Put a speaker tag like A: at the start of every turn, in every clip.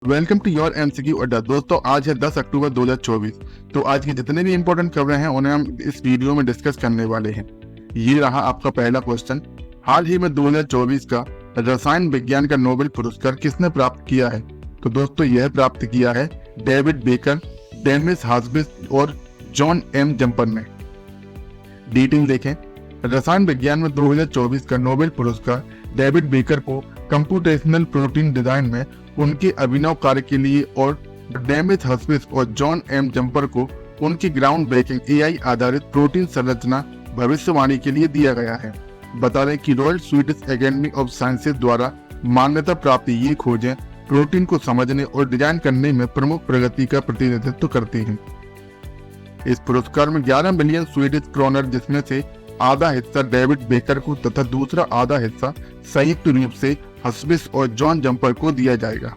A: Welcome to your MCQ अड्डा। दोस्तों, आज है 10 अक्टूबर 2024। तो आज की जितने भी इंपॉर्टेंट खबरें हैं उन्हें हम इस वीडियो में डिस्कस करने वाले हैं। ये रहा आपका पहला क्वेश्चन। हाल ही में 2024 का रसायन विज्ञान का नोबेल पुरस्कार किसने प्राप्त किया है? तो दोस्तों, यह प्राप्त किया है डेविड बेकर, डेमिस हार्सबिस और जॉन एम जम्पर ने। डिटेल देखें। रसायन विज्ञान में 2024 का नोबेल पुरस्कार डेविड बेकर को कंप्यूटेशनल प्रोटीन डिजाइन में उनके अभिनव कार्य के लिए और डेमिस हार्सबिस और जॉन एम जम्पर को उनकी ग्राउंड ब्रेकिंग एआई आधारित प्रोटीन संरचना भविष्यवाणी के लिए दिया गया है। बता दें कि royal Swedish academy of sciences द्वारा मान्यता प्राप्त ये खोजें प्रोटीन को समझने और डिजाइन करने में प्रमुख प्रगति का प्रतिनिधित्व करती हैं। इस पुरस्कार में 11 मिलियन स्वीडिश क्रोनर, जिसमें से आधा हिस्सा डेविड बेकर को तथा दूसरा आधा हिस्सा संयुक्त रूप से हार्सबिस और जॉन जम्पर को दिया जाएगा।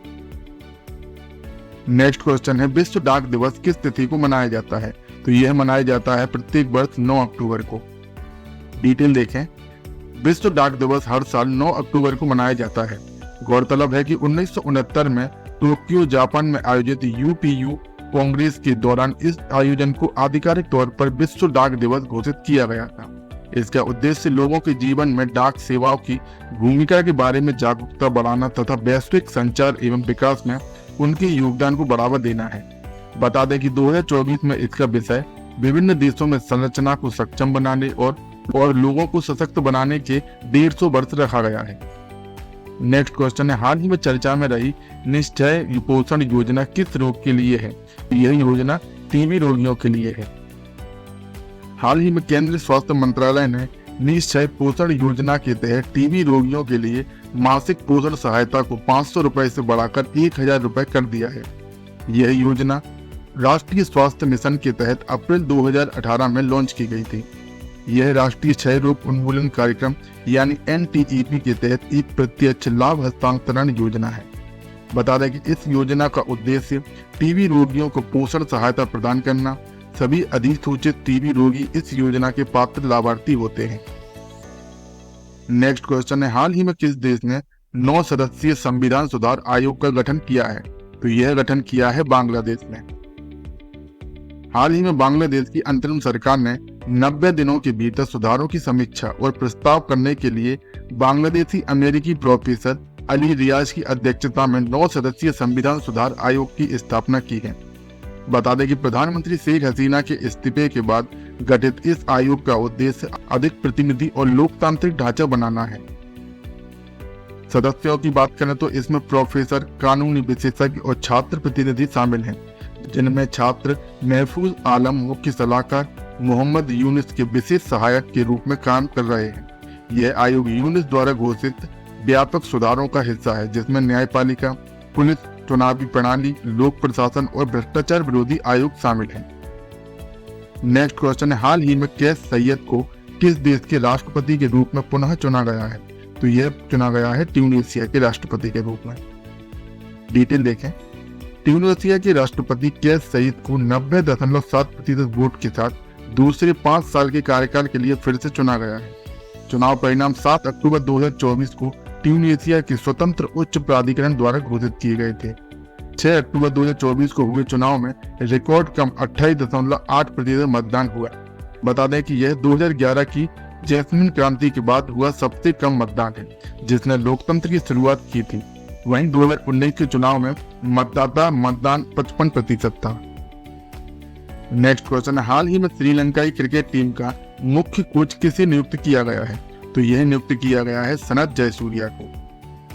A: नेक्स्ट क्वेश्चन है, विश्व डाक दिवस किस तिथि को मनाया जाता है? तो यह मनाया जाता है प्रत्येक वर्ष 9 अक्टूबर को। डिटेल देखें। विश्व डाक दिवस हर साल 9 अक्टूबर को मनाया जाता है। गौरतलब है कि 1969 में टोक्यो, जापान में आयोजित यूपीयू कांग्रेस के दौरान इस आयोजन को आधिकारिक तौर पर विश्व डाक दिवस घोषित किया गया था। इसका उद्देश्य लोगों के जीवन में डाक सेवाओं की भूमिका के बारे में जागरूकता बढ़ाना तथा वैश्विक संचार एवं विकास में उनके योगदान को बढ़ावा देना है। बता दें कि 2024 में इसका विषय विभिन्न देशों में संरचना को सक्षम बनाने और लोगों को सशक्त बनाने के 150 वर्ष रखा गया है। नेक्स्ट क्वेश्चन है, हाल ही में चर्चा में रही निश्चय पोषण योजना किस रोग के लिए है? यह योजना टीबी रोगियों के लिए है। हाल ही में केंद्रीय स्वास्थ्य मंत्रालय ने निश्चय पोषण योजना के तहत टीबी रोगियों के लिए मासिक पोषण सहायता को 500 रुपए से बढ़ाकर 1000 रुपए कर दिया है। यह योजना राष्ट्रीय स्वास्थ्य मिशन के तहत अप्रैल 2018 में लॉन्च की गई थी। यह राष्ट्रीय क्षय रोग उन्मूलन कार्यक्रम यानी NTEP के तहत एक प्रत्यक्ष लाभ हस्तांतरण योजना है। बता दें कि इस योजना का उद्देश्य टीबी रोगियों को पोषण सहायता प्रदान करना। सभी अधिसूचित टीबी रोगी इस योजना के पात्र लाभार्थी होते हैं। नेक्स्ट क्वेश्चन है, हाल ही में किस देश ने 9 सदस्यीय संविधान सुधार आयोग का गठन किया है? तो यह गठन किया है बांग्लादेश ने। हाल ही में बांग्लादेश की अंतरिम सरकार ने 90 दिनों के भीतर सुधारों की समीक्षा और प्रस्ताव करने के लिए बांग्लादेशी अमेरिकी प्रोफेसर अली रियाज की अध्यक्षता में 9 सदस्यीय संविधान सुधार आयोग की स्थापना की है। बता दें कि प्रधानमंत्री शेख हसीना के इस्तीफे के बाद गठित इस आयोग का उद्देश्य अधिक प्रतिनिधि और लोकतांत्रिक ढांचा बनाना है। सदस्यों की बात करें तो इसमें प्रोफेसर, कानूनी विशेषज्ञ और छात्र प्रतिनिधि शामिल हैं, जिनमें छात्र महफूज आलम मुख्य सलाहकार मोहम्मद यूनुस के विशेष सहायक के रूप में काम कर रहे हैं। यह आयोग यूनुस द्वारा घोषित व्यापक सुधारों का हिस्सा है, जिसमें न्यायपालिका, पुलिस, चुनावी प्रणाली, लोक प्रशासन और भ्रष्टाचार विरोधी आयोग शामिल हैं। नेक्स्ट क्वेश्चन है, हाल ही में कैस सैयद को किस देश के राष्ट्रपति के रूप में पुनः चुना गया है? तो यह चुना गया है ट्यूनीशिया के राष्ट्रपति के रूप में। डिटेल देखें। ट्यूनीशिया के राष्ट्रपति कैस सैयद को 90.7% वोट के साथ दूसरे 5 साल के कार्यकाल के लिए फिर से चुना गया है। चुनाव परिणाम 7 अक्टूबर 2024 को ट्यूनीशिया के स्वतंत्र उच्च प्राधिकरण द्वारा घोषित किए गए थे। 6 अक्टूबर 2024 को हुए चुनाव में रिकॉर्ड कम 28.8% मतदान हुआ। बता दें कि यह 2011 की जैस्मिन क्रांति के बाद हुआ सबसे कम मतदान है, जिसने लोकतंत्र की शुरुआत की थी। वहीं 2019 के चुनाव में मतदान 55% था। नेक्स्ट क्वेश्चन है, हाल ही में श्रीलंकाई क्रिकेट टीम का मुख्य कोच किसे नियुक्त किया गया है? तो यह नियुक्त किया गया है सनत जयसूर्या को।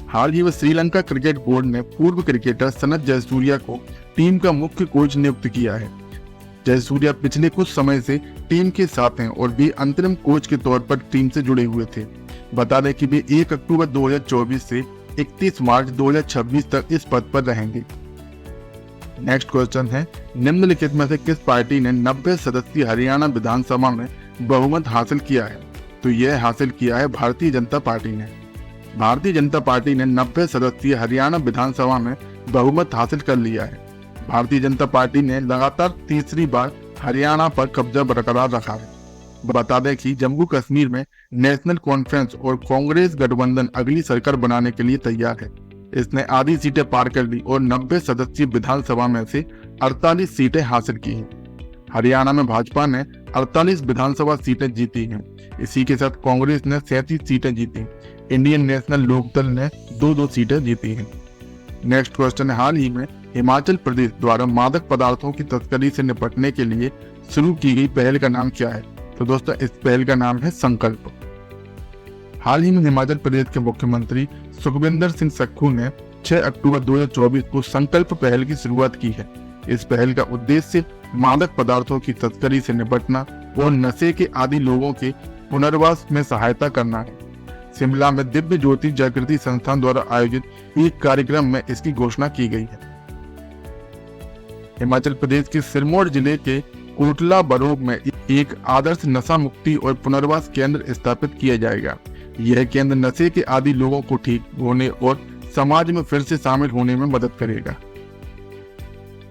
A: हाल ही में श्रीलंका क्रिकेट बोर्ड ने पूर्व क्रिकेटर सनत जयसूर्या को टीम का मुख्य कोच नियुक्त किया है। जयसूर्या पिछले कुछ समय से टीम के साथ हैं और वे अंतरिम कोच के तौर पर टीम से जुड़े हुए थे। बता दें कि वे 1 अक्टूबर 2024 से 31 मार्च 2026 तक इस पद पर रहेंगे। नेक्स्ट क्वेश्चन है, निम्नलिखित में से किस पार्टी ने 90 सदस्यीय हरियाणा विधानसभा में बहुमत हासिल किया है? तो यह हासिल किया है भारतीय जनता पार्टी ने। भारतीय जनता पार्टी ने 90 सदस्यीय हरियाणा विधानसभा में बहुमत हासिल कर लिया है। भारतीय जनता पार्टी ने लगातार तीसरी बार हरियाणा पर कब्जा बरकरार रखा है। बता दें कि जम्मू कश्मीर में नेशनल कॉन्फ्रेंस और कांग्रेस गठबंधन अगली सरकार बनाने के लिए तैयार है। इसने आधी सीटें पार कर ली और 90 सदस्यीय विधानसभा में से 48 सीटें हासिल की हैं। हरियाणा में भाजपा ने 48 विधानसभा सीटें जीती हैं। इसी के साथ कांग्रेस ने 37 सीटें जीती। इंडियन नेशनल लोकदल ने 2-2 सीटें जीती हैं। नेक्स्ट क्वेश्चन है, हाल ही में हिमाचल प्रदेश द्वारा मादक पदार्थों की तस्करी से निपटने के लिए शुरू की गई पहल का नाम क्या है? तो दोस्तों इस पहल का नाम है संकल्प। हाल ही में हिमाचल प्रदेश के मुख्यमंत्री सुखविंदर सिंह सुक्खू ने 6 अक्टूबर 2024 को संकल्प पहल की शुरुआत की है। इस पहल का उद्देश्य मादक पदार्थों की तस्करी से निपटना और नशे के आदी लोगों के पुनर्वास में सहायता करना है। शिमला में दिव्य ज्योति जागृति संस्थान द्वारा आयोजित एक कार्यक्रम में इसकी घोषणा की गई है। हिमाचल प्रदेश के सिरमौर जिले के कोटला बरोग में एक आदर्श नशा मुक्ति और पुनर्वास केंद्र स्थापित किया जाएगा। यह केंद्र नशे के आदी लोगों को ठीक होने और समाज में फिर से शामिल होने में मदद करेगा।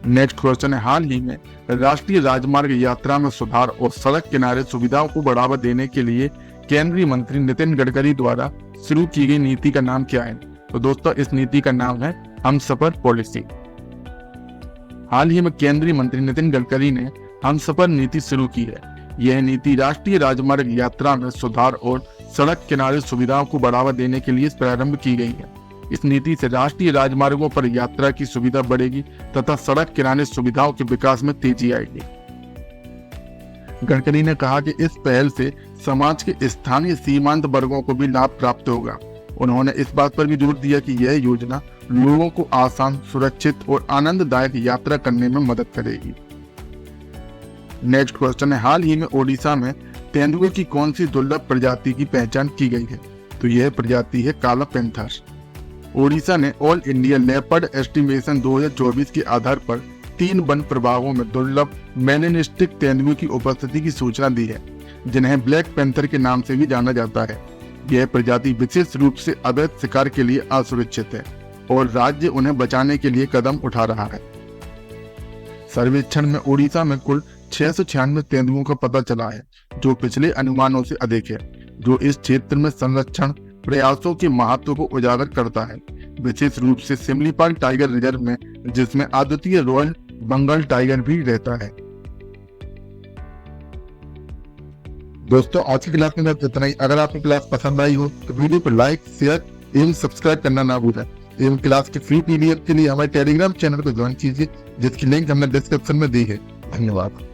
A: नेक्स्ट क्वेश्चन है, हाल ही में राष्ट्रीय राजमार्ग यात्रा में सुधार और सड़क किनारे सुविधाओं को बढ़ावा देने के लिए केंद्रीय मंत्री नितिन गडकरी द्वारा शुरू की गई नीति का नाम क्या है? तो दोस्तों इस नीति का नाम है हमसफर पॉलिसी। हाल ही में केंद्रीय मंत्री नितिन गडकरी ने हमसफर नीति शुरू की है। यह नीति राष्ट्रीय राजमार्ग यात्रा में सुधार और सड़क किनारे सुविधाओं को बढ़ावा देने के लिए प्रारंभ की गई है। इस नीति से राष्ट्रीय राजमार्गों पर यात्रा की सुविधा बढ़ेगी तथा सड़क किनारे सुविधाओं के विकास में तेजी आएगी। गडकरी ने कहा कि इस पहल से समाज के स्थानीय सीमांत वर्गों को भी लाभ प्राप्त होगा। उन्होंने इस बात पर भी जोर दिया कि यह योजना लोगों को आसान, सुरक्षित और आनंददायक यात्रा करने में मदद करेगी। नेक्स्ट क्वेश्चन है, हाल ही में ओडिशा में तेंदुए की कौन सी दुर्लभ प्रजाति की पहचान की गई है? तो यह प्रजाति है काला पेंथर। ओडिशा ने ऑल इंडिया लेपर्ड एस्टिमेशन 2024 के आधार पर 3 वन प्रभागों में दुर्लभ मेलेनिस्टिक तेंदुए की उपस्थिति की सूचना दी है, जिन्हें ब्लैक पेंथर के नाम से भी जाना जाता है। यह प्रजाति विशेष रूप से अवैध शिकार के लिए असुरक्षित है और राज्य उन्हें बचाने के लिए कदम उठा रहा है। सर्वेक्षण में ओडिशा में कुल 696 तेंदुओं का पता चला है, जो पिछले अनुमानों से अधिक है, जो इस क्षेत्र में संरक्षण प्रयासों के महत्व को उजागर करता है, विशेष रूप से सिमलीपाल टाइगर रिजर्व में, जिसमें अद्वितीय रॉयल बंगाल टाइगर भी रहता है। दोस्तों आज की क्लास में इतना ही। अगर आपको क्लास पसंद आई हो तो वीडियो को लाइक, शेयर एवं सब्सक्राइब करना ना भूलें। एवं क्लास के फ्री पीडीएफ के लिए हमारे टेलीग्राम चैनल को ज्वाइन कीजिए, जिसकी लिंक हमने डिस्क्रिप्शन में दी है। धन्यवाद।